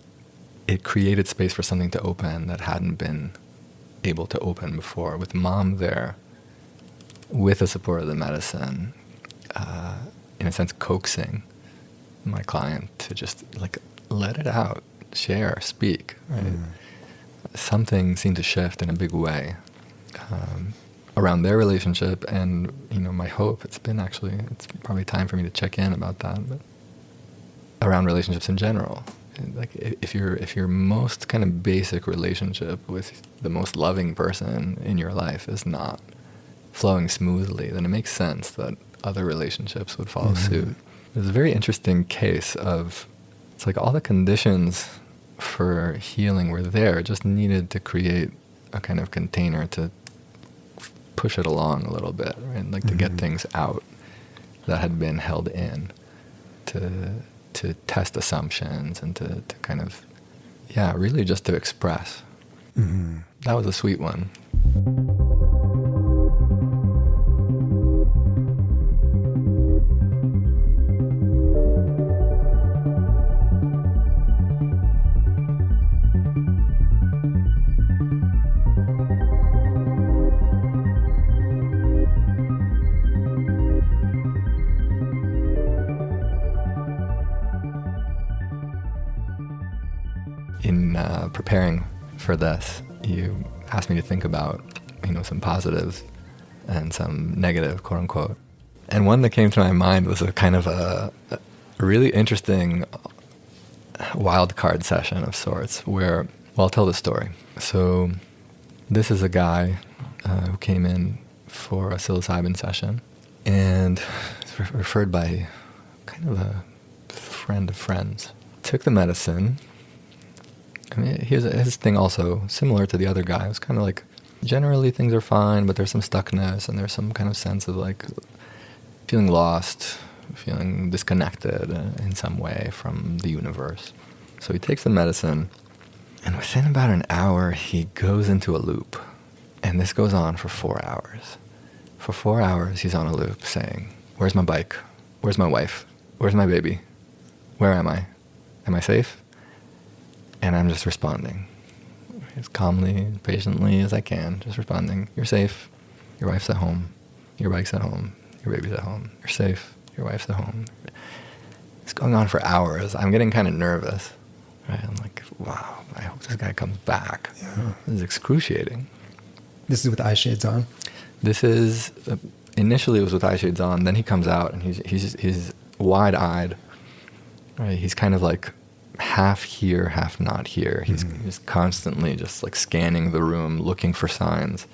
it created space for something to open that hadn't been able to open before, with mom there, with the support of the medicine, in a sense coaxing my client to just like let it out, share, speak, right? Something seemed to shift in a big way around their relationship, and my hope, it's probably time for me to check in about that, but around relationships in general. Like if your most kind of basic relationship with the most loving person in your life is not flowing smoothly, then it makes sense that other relationships would follow suit. There's a very interesting case of, it's like all the conditions for healing were there, just needed to create a kind of container to push it along a little bit, right? Like to get things out that had been held in, to test assumptions and to kind of, really just to express. That was a sweet one. In preparing for this, you asked me to think about, some positives and some negative, quote unquote. And one that came to my mind was a kind of a really interesting wild card session of sorts where, I'll tell the story. So this is a guy who came in for a psilocybin session and was referred by kind of a friend of friends. Took the medicine. I mean, his thing also, similar to the other guy, was kind of like, generally things are fine, but there's some stuckness and there's some kind of sense of like feeling lost, feeling disconnected in some way from the universe. So he takes the medicine, and within about an hour, he goes into a loop. And this goes on for 4 hours. For 4 hours, he's on a loop saying, where's my bike? Where's my wife? Where's my baby? Where am I? Am I safe? And I'm just responding as calmly, patiently as I can, just responding. You're safe. Your wife's at home. Your bike's at home. Your baby's at home. You're safe. Your wife's at home. It's going on for hours. I'm getting kind of nervous. Right? I'm like, wow, I hope this guy comes back. Yeah. This is excruciating. This is with eye shades on? This is, initially it was with eye shades on. Then he comes out and he's wide-eyed. Right? He's kind of like half here, half not here. He's constantly just like scanning the room, looking for signs.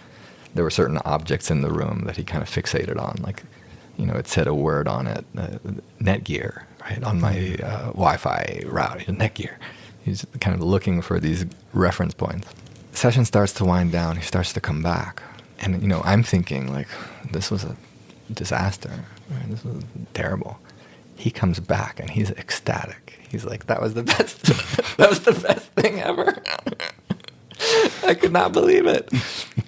There were certain objects in the room that he kind of fixated on, like, it said a word on it, Netgear, right, on my Wi-Fi route, Netgear. He's kind of looking for these reference points. The session starts to wind down. He starts to come back. And, I'm thinking, like, this was a disaster. Right? This was terrible. He comes back and he's ecstatic. He's like, that was the best. That was the best thing ever. I could not believe it.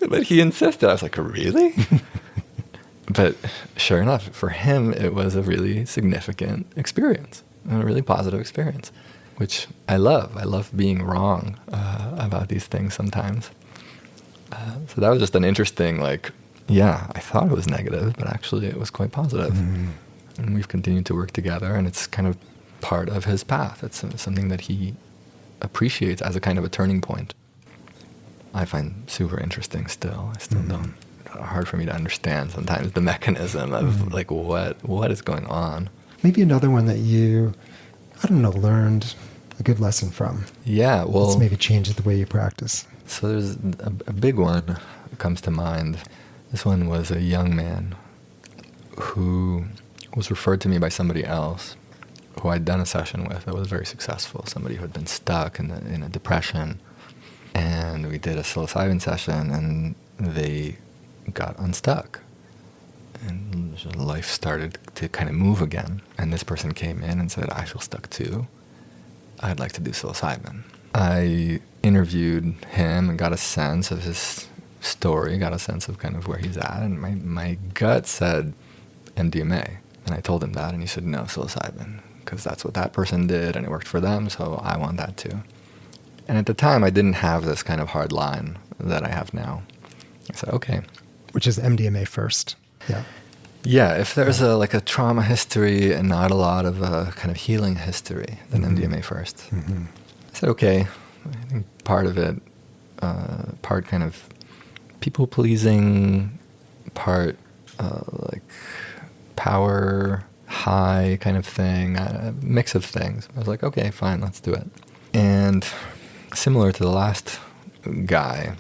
But he insisted. I was like, really? But sure enough, for him, it was a really significant experience, a really positive experience, which I love. I love being wrong about these things sometimes. So that was just an interesting, like, I thought it was negative, but actually it was quite positive. And we've continued to work together, and it's kind of part of his path. It's something that he appreciates as a kind of a turning point. I find super interesting still. I still don't. It's hard for me to understand sometimes the mechanism of like what is going on. Maybe another one that you, learned a good lesson from. Yeah, well, this maybe changes the way you practice. So there's a big one that comes to mind. This one was a young man who was referred to me by somebody else who I'd done a session with that was very successful, somebody who had been stuck in a depression. And we did a psilocybin session, and they got unstuck. And life started to kind of move again. And this person came in and said, I feel stuck too. I'd like to do psilocybin. I interviewed him and got a sense of his story, got a sense of kind of where he's at. And my gut said MDMA. And I told him that, and he said, no, psilocybin, because that's what that person did, and it worked for them, so I want that too. And at the time, I didn't have this kind of hard line that I have now. I said, okay. Which is MDMA first. Yeah. Yeah, if there's a trauma history and not a lot of kind of healing history, then MDMA first. I guess okay. I think part of it, part kind of people pleasing, part like power high kind of thing, a mix of things. I was like, okay, fine, let's do it. And similar to the last guy,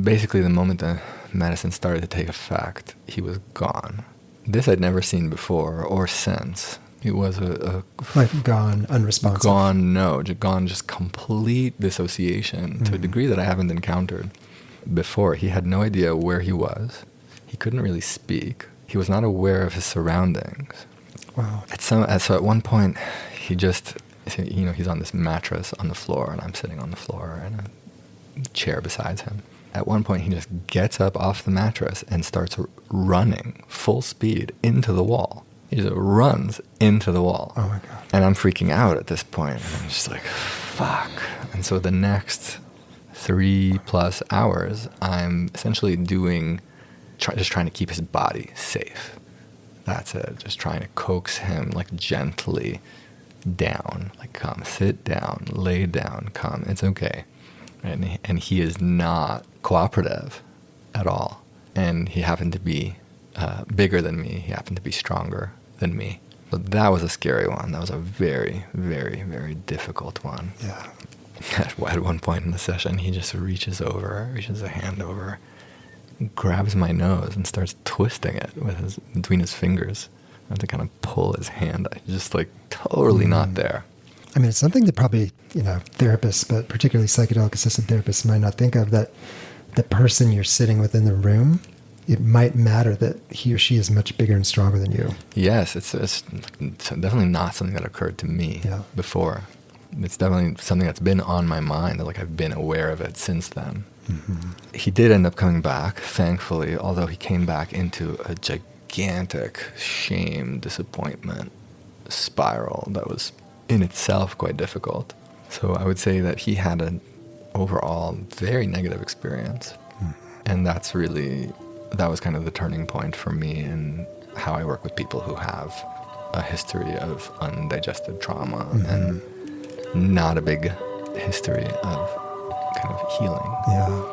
basically the moment the medicine started to take effect, he was gone. This I'd never seen before or since. It was like gone, unresponsive. Gone, just complete dissociation to a degree that I haven't encountered before. He had no idea where he was. He couldn't really speak. He was not aware of his surroundings. Wow. So at one point, he just, he's on this mattress on the floor, and I'm sitting on the floor and a chair beside him. At one point, he just gets up off the mattress and starts running full speed into the wall. He just runs into the wall. Oh my God. And I'm freaking out at this point. I'm just like, fuck. And so the next 3+ hours, I'm essentially just trying to keep his body safe. That's it. Just trying to coax him like gently down. Like, come, sit down, lay down, come. It's okay. And he is not cooperative at all. And he happened to be bigger than me. He happened to be stronger than me. So that was a scary one. That was a very, very, very difficult one. Yeah. At one point in the session, he just reaches a hand over, grabs my nose and starts twisting it between his fingers. I have to kind of pull his hand. I just like totally not there. I mean, it's something that probably, therapists, but particularly psychedelic assisted therapists might not think of, that the person you're sitting with in the room, it might matter that he or she is much bigger and stronger than you. Yes, it's definitely not something that occurred to me before. It's definitely something that's been on my mind. Like, I've been aware of it since then. Mm-hmm. He did end up coming back, thankfully, although he came back into a gigantic shame, disappointment spiral that was in itself quite difficult. So I would say that he had an overall very negative experience. And that was kind of the turning point for me in how I work with people who have a history of undigested trauma and not a big history of kind of healing. Yeah.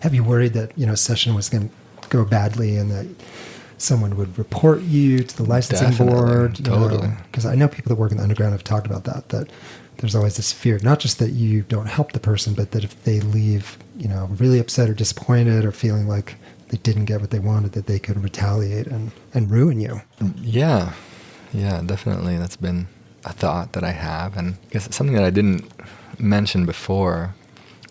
Have you worried that, a session was going to go badly and that someone would report you to the licensing board? Totally. Because I know people that work in the underground have talked about that there's always this fear, not just that you don't help the person, but that if they leave, really upset or disappointed or feeling like they didn't get what they wanted, that they could retaliate and ruin you. Yeah, definitely. That's been a thought that I have. And I guess it's something that I didn't mention before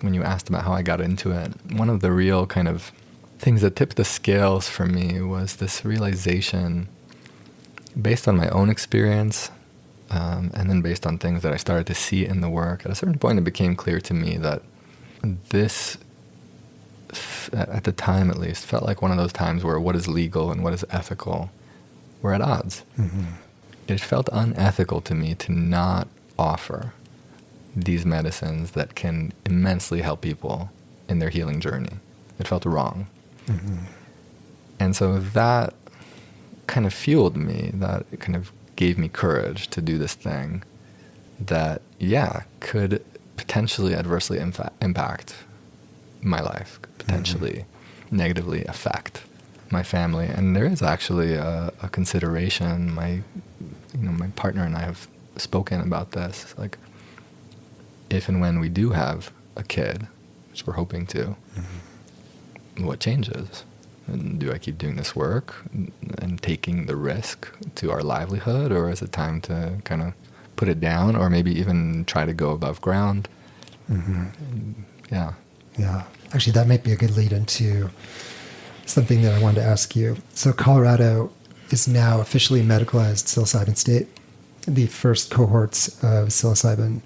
when you asked about how I got into it. One of the real kind of things that tipped the scales for me was this realization, based on my own experience, and then based on things that I started to see in the work. At a certain point, it became clear to me that this, at the time at least, felt like one of those times where what is legal and what is ethical were at odds. Mm-hmm. It felt unethical to me to not offer these medicines that can immensely help people in their healing journey. It felt wrong. Mm-hmm. And so that kind of fueled me, that kind of gave me courage to do this thing that, could potentially adversely impact my life, could potentially negatively affect my family. And there is actually a consideration. My partner and I have spoken about this, like, if and when we do have a kid, which we're hoping to, what changes? And do I keep doing this work and taking the risk to our livelihood, or is it time to kind of put it down, or maybe even try to go above ground? Yeah. Actually, that might be a good lead into something that I wanted to ask you. So Colorado is now officially medicalized psilocybin state. The first cohorts of psilocybin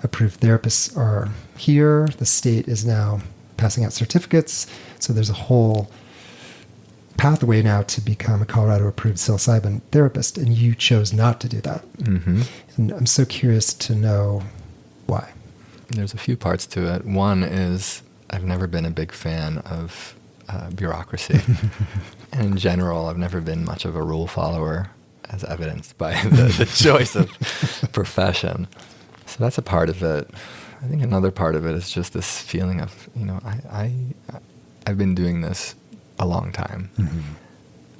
approved therapists are here. The state is now passing out certificates. So there's a whole pathway now to become a Colorado approved psilocybin therapist, and you chose not to do that. Mm-hmm. And I'm so curious to know why. There's a few parts to it. One is I've never been a big fan of bureaucracy. And in general, I've never been much of a rule follower, as evidenced by the choice of profession. So that's a part of it. I think another part of it is just this feeling of, I've been doing this a long time. Mm-hmm.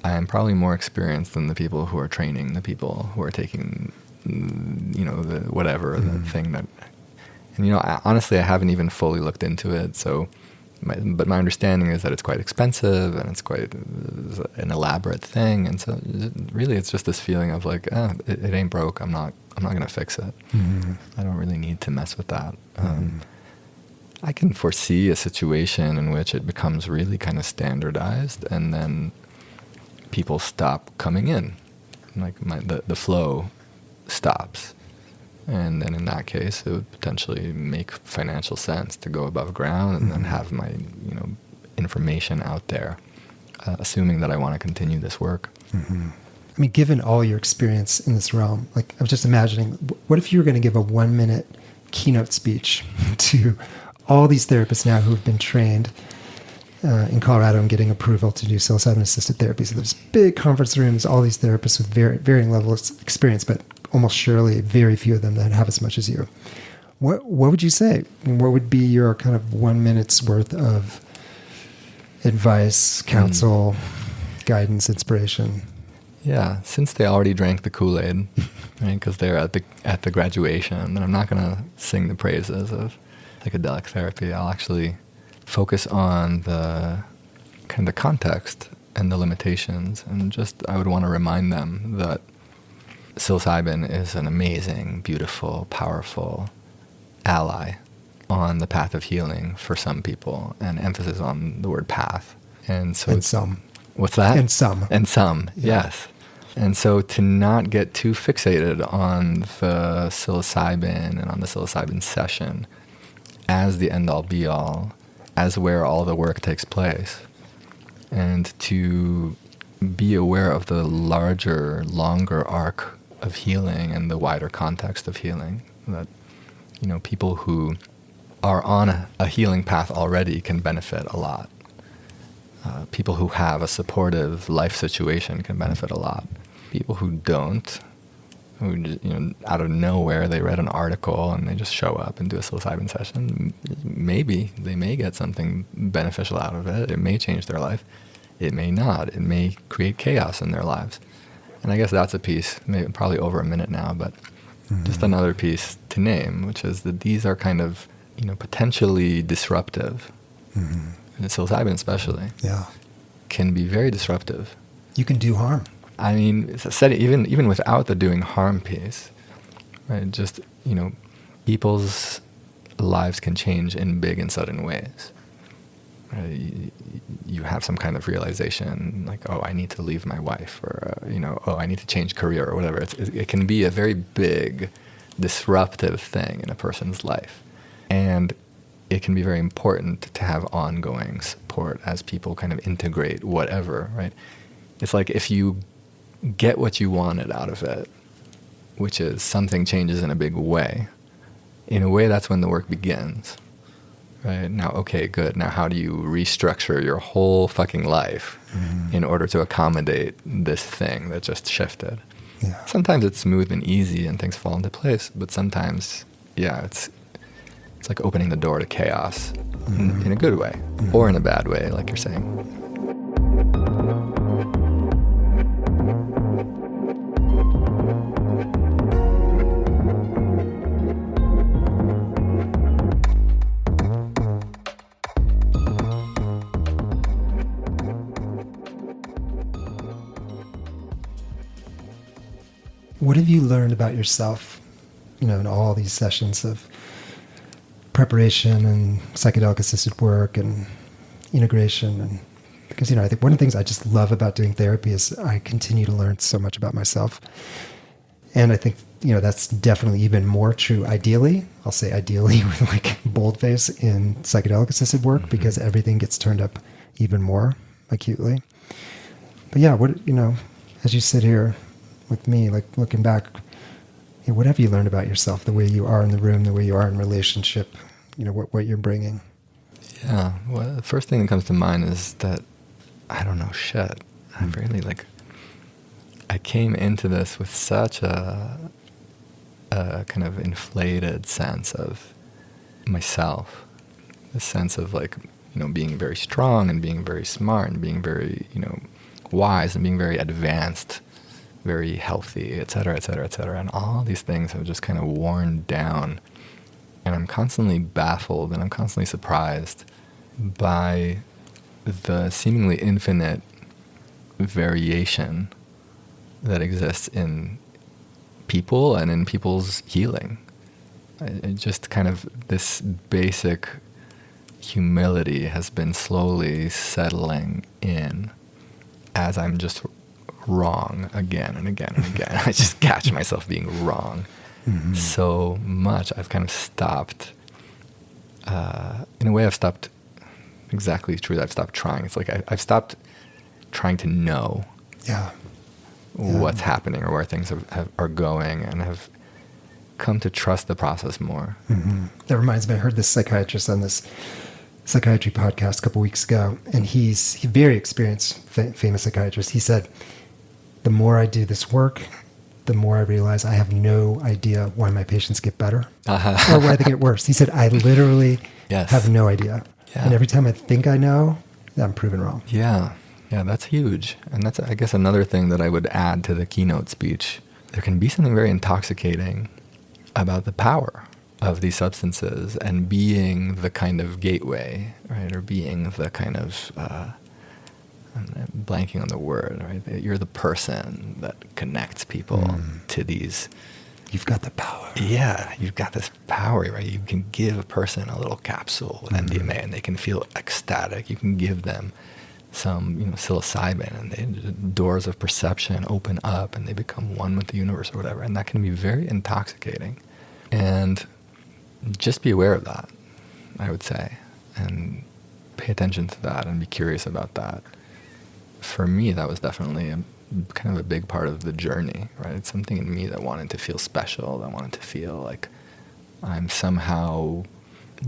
I am probably more experienced than the people who are training, the people who are taking, the whatever, the thing that, and honestly, I haven't even fully looked into it. So, but my understanding is that it's quite expensive and it's quite an elaborate thing. And so really it's just this feeling of like, it ain't broke. I'm not going to fix it. Mm-hmm. I don't really need to mess with that. I can foresee a situation in which it becomes really kind of standardized and then people stop coming in. Like the flow stops. And then in that case, it would potentially make financial sense to go above ground and then have my, information out there, assuming that I want to continue this work. Mm-hmm. I mean, given all your experience in this realm, like I was just imagining, what if you were going to give a 1-minute keynote speech to all these therapists now who have been trained in Colorado and getting approval to do psilocybin-assisted therapy? So there's big conference rooms, all these therapists with varying levels of experience, but almost surely very few of them that have as much as you. What would you say? What would be your kind of 1 minute's worth of advice, counsel, guidance, inspiration? Yeah, since they already drank the Kool-Aid, right? Because they're at the graduation, and I'm not going to sing the praises of psychedelic therapy. I'll actually focus on the kind of the context and the limitations, and just I would want to remind them that psilocybin is an amazing, beautiful, powerful ally on the path of healing for some people, and emphasis on the word path. And so, and some. What's that? And some. And some, yeah. Yes. And so to not get too fixated on the psilocybin and on the psilocybin session as the end-all be-all, as where all the work takes place, and to be aware of the larger, longer arc of healing and the wider context of healing. That, people who are on a healing path already can benefit a lot. People who have a supportive life situation can benefit a lot. People who don't, who out of nowhere they read an article and they just show up and do a psilocybin session, maybe they may get something beneficial out of it. It may change their life. It may not. It may create chaos in their lives. And I guess that's a piece, maybe probably over a minute now, but just another piece to name, which is that these are kind of, potentially disruptive. Mm-hmm. And psilocybin especially, can be very disruptive. You can do harm. I mean, even without the doing harm piece, right? Just, people's lives can change in big and sudden ways. You have some kind of realization, like, oh, I need to leave my wife, or, oh, I need to change career, or whatever. It can be a very big, disruptive thing in a person's life. And it can be very important to have ongoing support as people kind of integrate whatever, right? It's like if you get what you wanted out of it, which is something changes in a big way, in a way that's when the work begins. Right? Now, okay, good. Now, how do you restructure your whole fucking life in order to accommodate this thing that just shifted? Yeah. Sometimes it's smooth and easy and things fall into place, but sometimes, it's like opening the door to chaos in a good way or in a bad way, like you're saying. What have you learned about yourself, in all these sessions of preparation and psychedelic assisted work and integration? And because, I think one of the things I just love about doing therapy is I continue to learn so much about myself. And I think, that's definitely even more true, ideally, I'll say ideally with like boldface in psychedelic assisted work because everything gets turned up even more acutely. But yeah, as you sit here with me, like looking back, what have you learned about yourself, the way you are in the room, the way you are in relationship, what you're bringing? Yeah, well, the first thing that comes to mind is that I don't know shit. I came into this with such a kind of inflated sense of myself, the sense of like, being very strong and being very smart and being very, wise and being very advanced, very healthy, et cetera, et cetera, et cetera. And all these things have just kind of worn down. And I'm constantly baffled and I'm constantly surprised by the seemingly infinite variation that exists in people and in people's healing. Just kind of this basic humility has been slowly settling in as I'm just wrong again and again and again. I just catch myself being wrong so much. I've kind of stopped, in a way I've stopped, exactly true, I've stopped trying. It's like I've stopped trying to know what's happening or where things are going, and have come to trust the process more. That reminds me, I heard this psychiatrist on this psychiatry podcast a couple weeks ago, and he's very experienced, famous psychiatrist. He said, the more I do this work, the more I realize I have no idea why my patients get better or why they get worse. He said, I literally have no idea. Yeah. And every time I think I know, I'm proven wrong. Yeah, that's huge. And that's, I guess, another thing that I would add to the keynote speech. There can be something very intoxicating about the power of these substances and being the kind of gateway, right? Or being the kind of, I'm blanking on the word, right? You're the person that connects people to these. You've got the power. Yeah, you've got this power, right? You can give a person a little capsule with MDMA and they can feel ecstatic. You can give them some, psilocybin, and the doors of perception open up and they become one with the universe or whatever. And that can be very intoxicating. And just be aware of that, I would say, and pay attention to that and be curious about that. For me, that was definitely kind of a big part of the journey, right? It's something in me that wanted to feel special, that wanted to feel like I'm somehow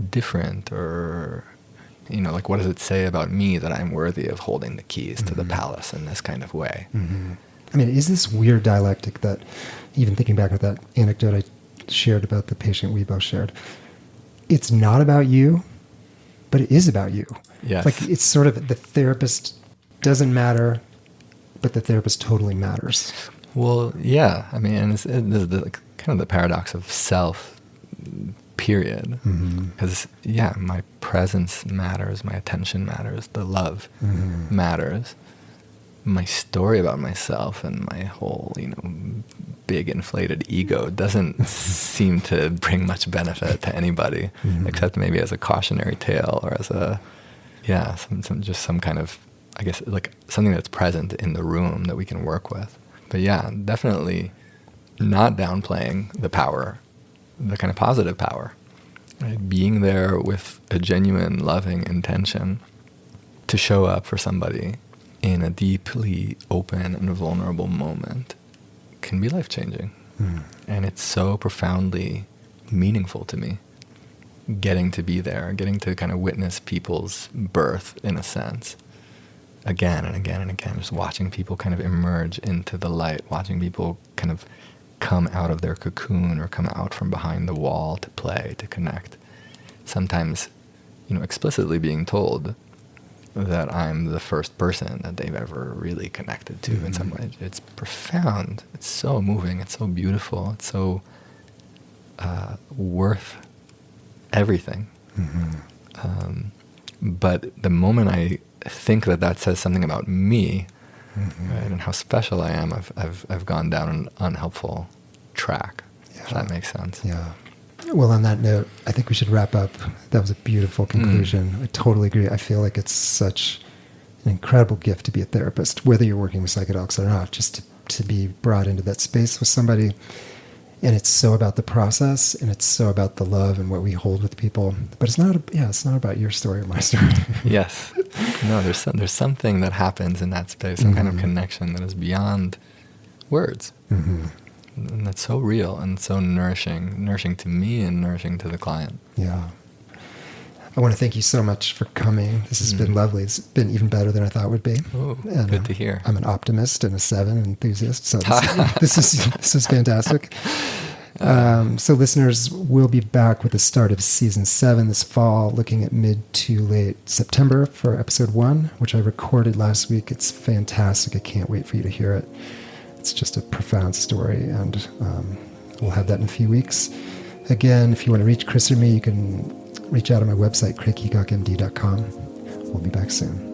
different, or, like, what does it say about me that I'm worthy of holding the keys to the palace in this kind of way? I mean, is this weird dialectic that, even thinking back at that anecdote I shared about the patient we both shared, it's not about you, but it is about you. Yes. Like, it's sort of the therapist doesn't matter, but the therapist totally matters. Well, yeah. I mean, this is kind of the paradox of self, period. Because, my presence matters, my attention matters, the love matters. My story about myself and my whole, big inflated ego doesn't seem to bring much benefit to anybody, except maybe as a cautionary tale or as some kind of, I guess, like something that's present in the room that we can work with. But yeah, definitely not downplaying the power, the kind of positive power, right? Being there with a genuine loving intention to show up for somebody in a deeply open and vulnerable moment can be life-changing. And it's so profoundly meaningful to me, getting to be there, getting to kind of witness people's birth, in a sense, again and again and again, just watching people kind of emerge into the light, watching people kind of come out of their cocoon or come out from behind the wall to play, to connect. Sometimes, explicitly being told that I'm the first person that they've ever really connected to in some way. It's profound. It's so moving. It's so beautiful. It's so worth everything. But the moment I think that says something about me, right, and how special I am, I've gone down an unhelpful track. If that makes sense. Yeah. Well, on that note, I think we should wrap up. That was a beautiful conclusion. I totally agree. I feel like it's such an incredible gift to be a therapist, whether you're working with psychedelics or not, just to be brought into that space with somebody And it's so about the process, and it's so about the love and what we hold with people. But it's not about your story or my story. Yes. No, there's something that happens in that space, some kind of connection that is beyond words. And that's so real and so nourishing to me and nourishing to the client. Yeah. I want to thank you so much for coming. This has been lovely. It's been even better than I thought it would be. Oh, And, good to hear. I'm an optimist and a 7 enthusiast, so this is fantastic. So listeners, we'll be back with the start of season 7 this fall, looking at mid to late September for episode 1, which I recorded last week. It's fantastic. I can't wait for you to hear it. It's just a profound story, and we'll have that in a few weeks. Again, if you want to reach Chris or me, you can reach out on my website, craigheacockmd.com. We'll be back soon.